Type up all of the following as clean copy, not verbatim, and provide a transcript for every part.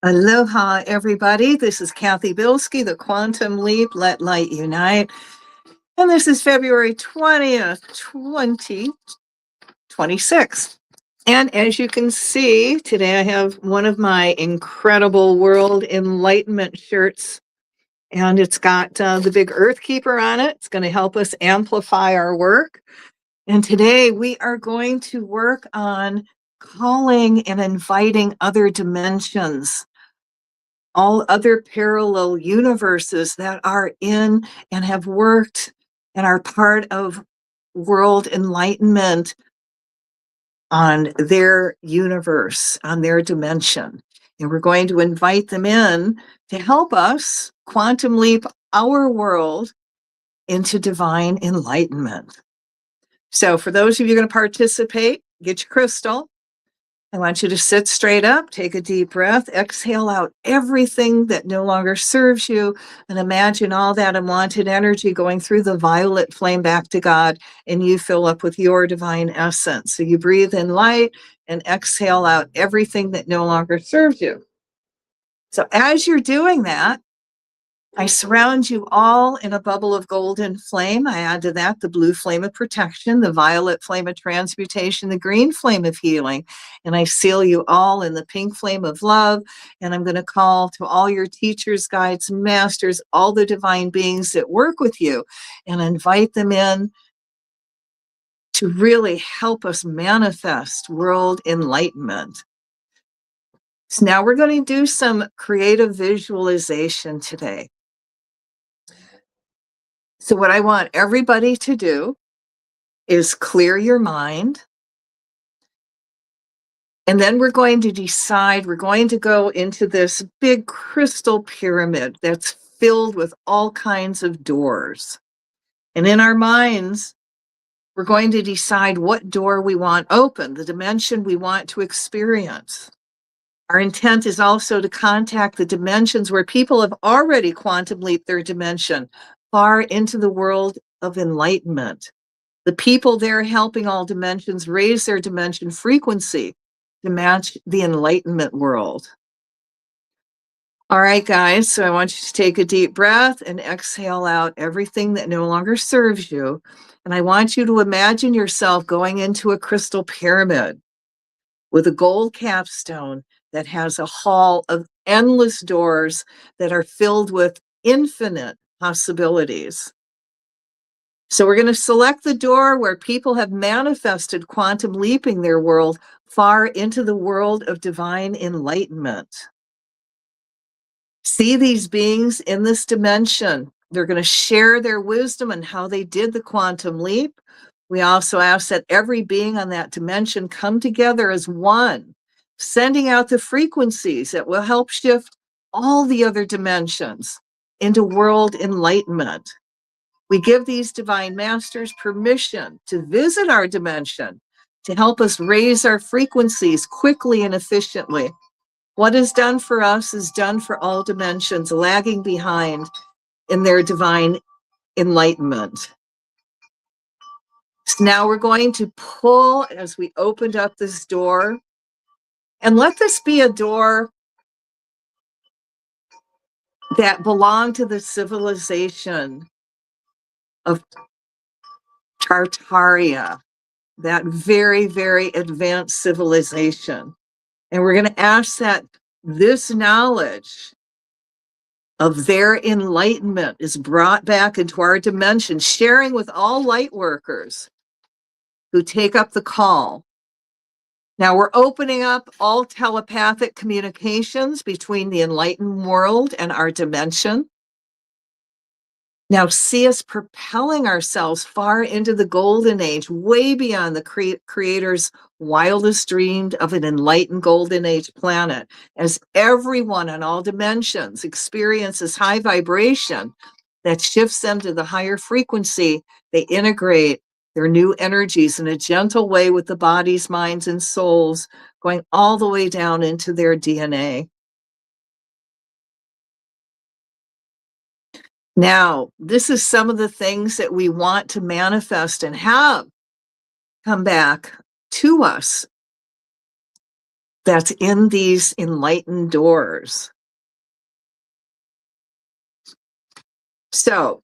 Aloha, everybody. This is Cathy Bilsky, the Quantum Leap, Let Light Unite. And this is February 20th, 2026. And as you can see, today I have one of my incredible World Enlightenment shirts. And it's got the big Earth Keeper on it. It's going to help us amplify our work. And today we are going to work on calling and inviting other dimensions, all other parallel universes that are in and have worked and are part of world enlightenment on their universe, on their dimension. And we're going to invite them in to help us quantum leap our world into divine enlightenment. So for those of you going to participate, get your crystal. I want you to sit straight up, take a deep breath, exhale out everything that no longer serves you, and imagine all that unwanted energy going through the violet flame back to God, and you fill up with your divine essence. So you breathe in light and exhale out everything that no longer serves you. So as you're doing that, I surround you all in a bubble of golden flame. I add to that the blue flame of protection, the violet flame of transmutation, the green flame of healing. And I seal you all in the pink flame of love. And I'm going to call to all your teachers, guides, masters, all the divine beings that work with you, and invite them in to really help us manifest world enlightenment. So now we're going to do some creative visualization today. So what I want everybody to do is clear your mind. And then we're going to decide, we're going to go into this big crystal pyramid that's filled with all kinds of doors. And in our minds, we're going to decide what door we want open, the dimension we want to experience. Our intent is also to contact the dimensions where people have already quantum leaped their dimension far into the world of enlightenment. The people there helping all dimensions raise their dimension frequency to match the enlightenment world. All right, guys, so I want you to take a deep breath and exhale out everything that no longer serves you. And I want you to imagine yourself going into a crystal pyramid with a gold capstone that has a hall of endless doors that are filled with infinite possibilities. So we're going to select the door where people have manifested quantum leaping their world far into the world of divine enlightenment. See these beings in this dimension. They're going to share their wisdom and how they did the quantum leap. We also ask that every being on that dimension come together as one, sending out the frequencies that will help shift all the other dimensions into world enlightenment. We give these divine masters permission to visit our dimension to help us raise our frequencies quickly and efficiently. What is done for us is done for all dimensions, lagging behind in their divine enlightenment. So now we're going to pull as we opened up this door, and let this be a door that belonged to the civilization of Tartaria, that very, very advanced civilization. And we're going to ask that this knowledge of their enlightenment is brought back into our dimension, sharing with all light workers who take up the call. Now we're opening up all telepathic communications between the enlightened world and our dimension. Now see us propelling ourselves far into the golden age, way beyond the creator's wildest dreamed of an enlightened golden age planet, as everyone in all dimensions experiences high vibration that shifts them to the higher frequency. They integrate their new energies in a gentle way with the bodies, minds, and souls, going all the way down into their DNA. Now, this is some of the things that we want to manifest and have come back to us that's in these enlightened doors. So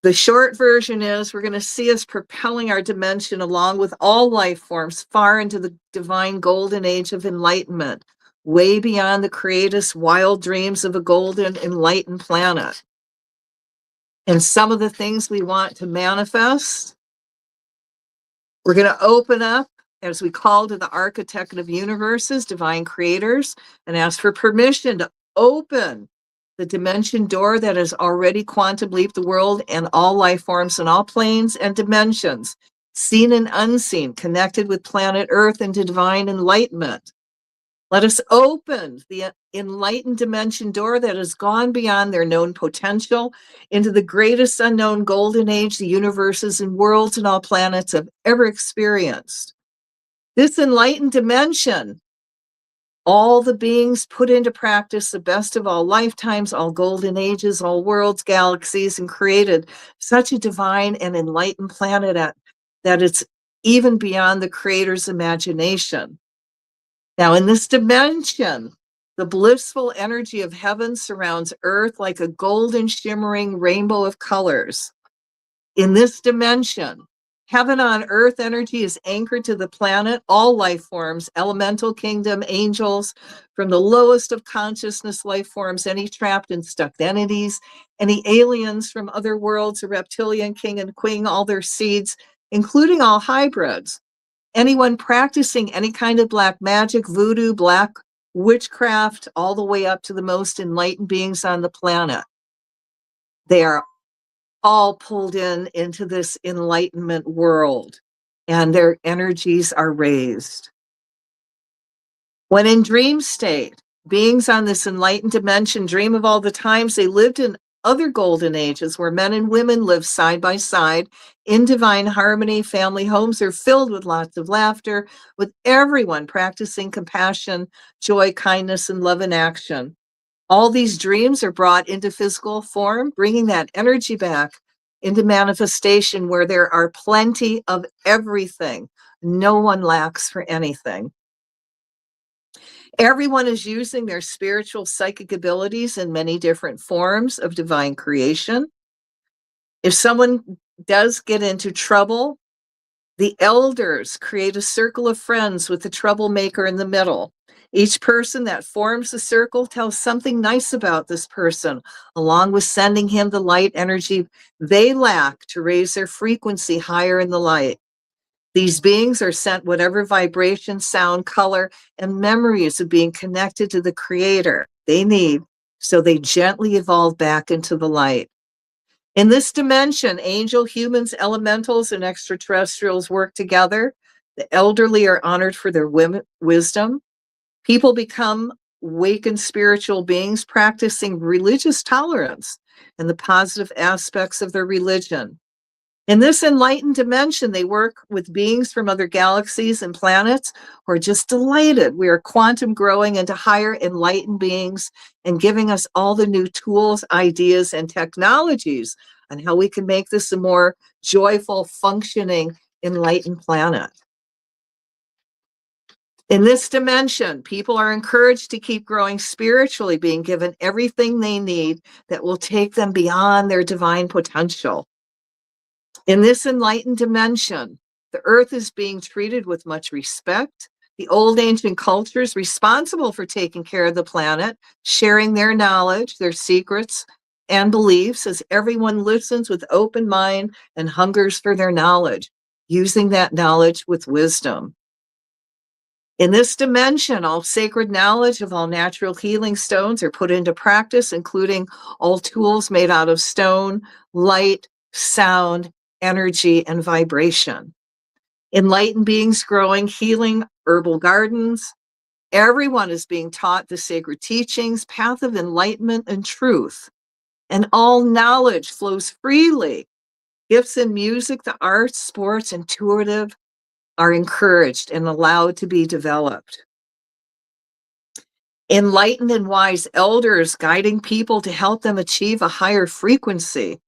the short version is we're going to see us propelling our dimension along with all life forms far into the divine golden age of enlightenment, way beyond the creator's wild dreams of a golden enlightened planet. And some of the things we want to manifest, we're going to open up as we call to the architect of universes, divine creators, and ask for permission to open the dimension door that has already quantum leaped the world and all life forms in all planes and dimensions, seen and unseen, connected with planet Earth into divine enlightenment. Let us open the enlightened dimension door that has gone beyond their known potential into the greatest unknown golden age the universes and worlds and all planets have ever experienced. This enlightened dimension, all the beings put into practice the best of all lifetimes, all golden ages, all worlds, galaxies, and created such a divine and enlightened planet that it's even beyond the creator's imagination. Now, in this dimension, the blissful energy of heaven surrounds Earth like a golden shimmering rainbow of colors. In this dimension, heaven on earth energy is anchored to the planet, all life forms, elemental kingdom, angels, from the lowest of consciousness life forms, any trapped and stuck entities, any aliens from other worlds, a reptilian king and queen, all their seeds, including all hybrids. Anyone practicing any kind of black magic, voodoo, black witchcraft, all the way up to the most enlightened beings on the planet. They are all pulled into this enlightenment world, and their energies are raised. When in dream state, beings on this enlightened dimension dream of all the times they lived in other golden ages where men and women live side by side in divine harmony. Family homes are filled with lots of laughter, with everyone practicing compassion, joy, kindness, and love in action. All these dreams are brought into physical form, bringing that energy back into manifestation where there are plenty of everything. No one lacks for anything. Everyone is using their spiritual psychic abilities in many different forms of divine creation. If someone does get into trouble, the elders create a circle of friends with the troublemaker in the middle. Each person that forms the circle tells something nice about this person, along with sending him the light energy they lack to raise their frequency higher in the light. These beings are sent whatever vibration, sound, color, and memories of being connected to the Creator they need, so they gently evolve back into the light. In this dimension, angel, humans, elementals, and extraterrestrials work together. The elderly are honored for their wisdom. People become awakened spiritual beings practicing religious tolerance and the positive aspects of their religion. In this enlightened dimension, they work with beings from other galaxies and planets who are just delighted. We are quantum growing into higher enlightened beings and giving us all the new tools, ideas, and technologies on how we can make this a more joyful, functioning, enlightened planet. In this dimension, people are encouraged to keep growing spiritually, being given everything they need that will take them beyond their divine potential. In this enlightened dimension, the earth is being treated with much respect. The old ancient cultures responsible for taking care of the planet, sharing their knowledge, their secrets, and beliefs as everyone listens with open mind and hungers for their knowledge, using that knowledge with wisdom. In this dimension, all sacred knowledge of all natural healing stones are put into practice, including all tools made out of stone, light, sound, energy, and vibration. Enlightened beings growing healing herbal gardens. Everyone is being taught the sacred teachings, path of enlightenment and truth. And all knowledge flows freely. Gifts in music, the arts, sports, intuitive are encouraged and allowed to be developed. Enlightened and wise elders guiding people to help them achieve a higher frequency.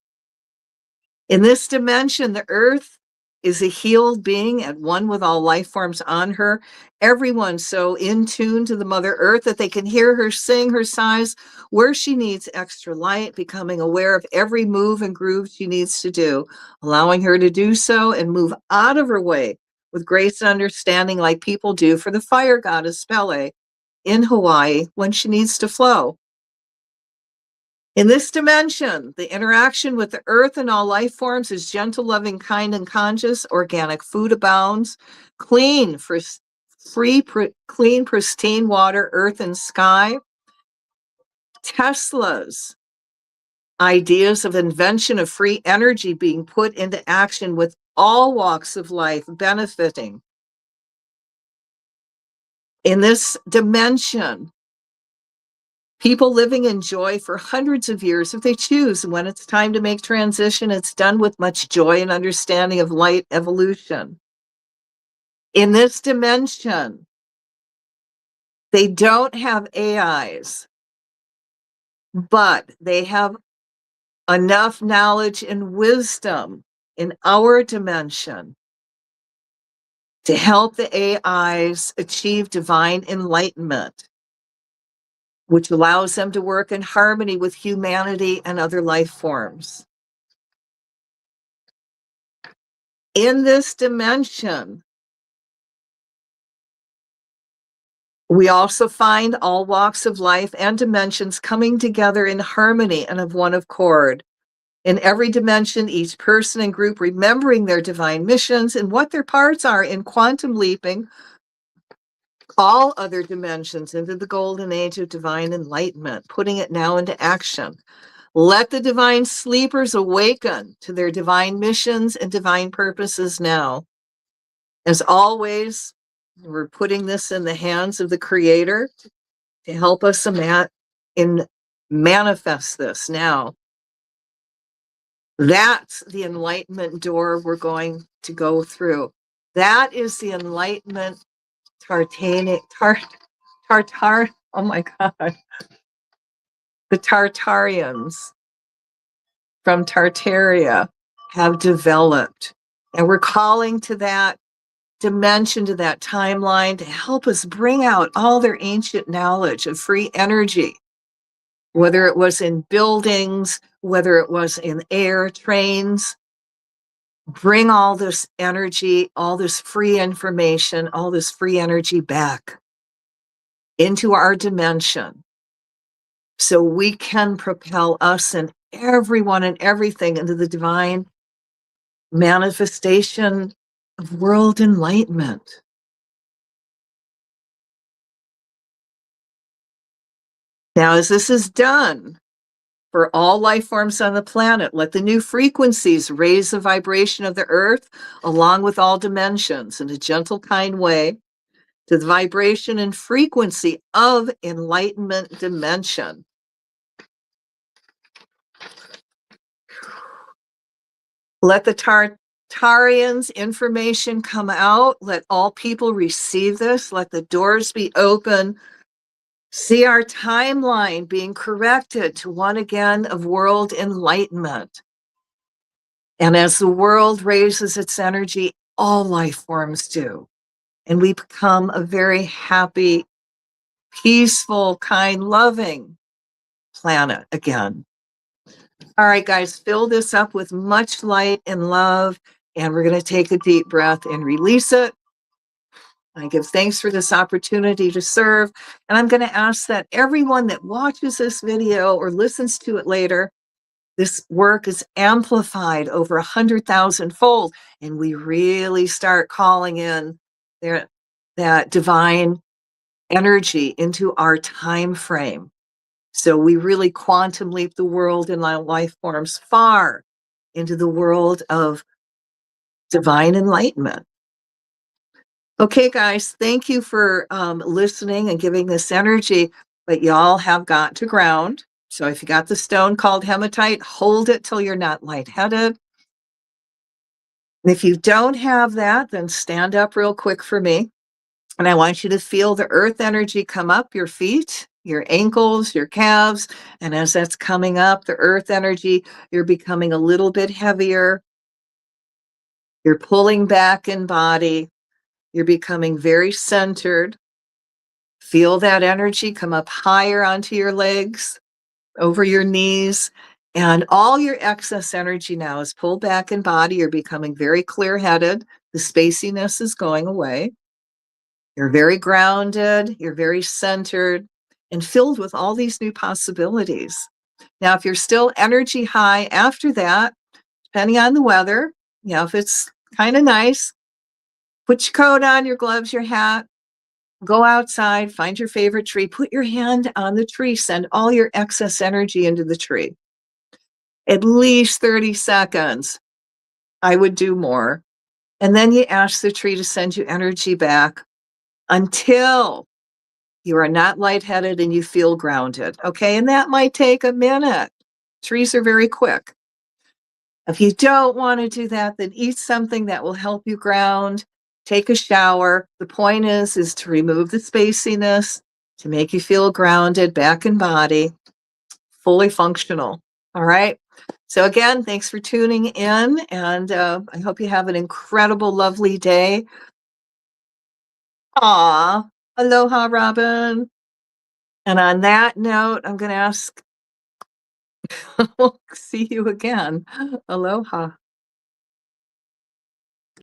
In this dimension, the earth is a healed being at one with all life forms on her. Everyone so in tune to the Mother Earth that they can hear her sing her sighs where she needs extra light, becoming aware of every move and groove she needs to do, allowing her to do so and move out of her way with grace and understanding like people do for the fire goddess Pele in Hawaii when she needs to flow. In this dimension, the interaction with the earth and all life forms is gentle, loving, kind, and conscious. Organic food abounds. Clean, clean, pristine water, earth, and sky. Tesla's ideas of invention of free energy being put into action with all walks of life benefiting. In this dimension, people living in joy for hundreds of years if they choose. And when it's time to make transition, it's done with much joy and understanding of light evolution. In this dimension, they don't have AIs, but they have enough knowledge and wisdom in our dimension to help the AIs achieve divine enlightenment, which allows them to work in harmony with humanity and other life forms. In this dimension, we also find all walks of life and dimensions coming together in harmony and of one accord. In every dimension, each person and group remembering their divine missions and what their parts are in quantum leaping all other dimensions into the golden age of divine enlightenment, putting it now into action. Let the divine sleepers awaken to their divine missions and divine purposes now. As always, we're putting this in the hands of the Creator to help us manifest this now. That's the enlightenment door we're going to go through. That is the enlightenment oh my God. The Tartarians from Tartaria have developed. And we're calling to that dimension, to that timeline, to help us bring out all their ancient knowledge of free energy, whether it was in buildings, whether it was in air, trains. Bring all this energy, all this free information, all this free energy back into our dimension so we can propel us and everyone and everything into the divine manifestation of world enlightenment. Now, as this is done for all life forms on the planet, let the new frequencies raise the vibration of the earth along with all dimensions in a gentle, kind way to the vibration and frequency of enlightenment dimension. Let the Tartarians' information come out. Let all people receive this. Let the doors be open. See our timeline being corrected to one again of world enlightenment. And as the world raises its energy, all life forms do. And we become a very happy, peaceful, kind, loving planet again. All right, guys, fill this up with much light and love. And we're going to take a deep breath and release it. I give thanks for this opportunity to serve. And I'm going to ask that everyone that watches this video or listens to it later, this work is amplified over 100,000 fold. And we really start calling in that divine energy into our time frame. So we really quantum leap the world and life forms far into the world of divine enlightenment. Okay, guys, thank you for listening and giving this energy, but y'all have got to ground. So if you got the stone called hematite, hold it till you're not lightheaded. If you don't have that, then stand up real quick for me. And I want you to feel the earth energy come up your feet, your ankles, your calves. And as that's coming up, the earth energy, you're becoming a little bit heavier. You're pulling back in body. You're becoming very centered. Feel that energy come up higher onto your legs, over your knees, and all your excess energy now is pulled back in body. You're becoming very clear-headed. The spaciness is going away. You're very grounded. You're very centered and filled with all these new possibilities. Now, if you're still energy high after that, depending on the weather, if it's kind of nice, put your coat on, your gloves, your hat, go outside, find your favorite tree, put your hand on the tree, send all your excess energy into the tree. At least 30 seconds. I would do more. And then you ask the tree to send you energy back until you are not lightheaded and you feel grounded. Okay. And that might take a minute. Trees are very quick. If you don't want to do that, then eat something that will help you ground. Take a shower. The point is to remove the spaciness, to make you feel grounded, back in body, fully functional. All right. So again, thanks for tuning in, and I hope you have an incredible, lovely day. Aw, aloha, Robin. And on that note, I'm going to ask, we'll see you again. Aloha.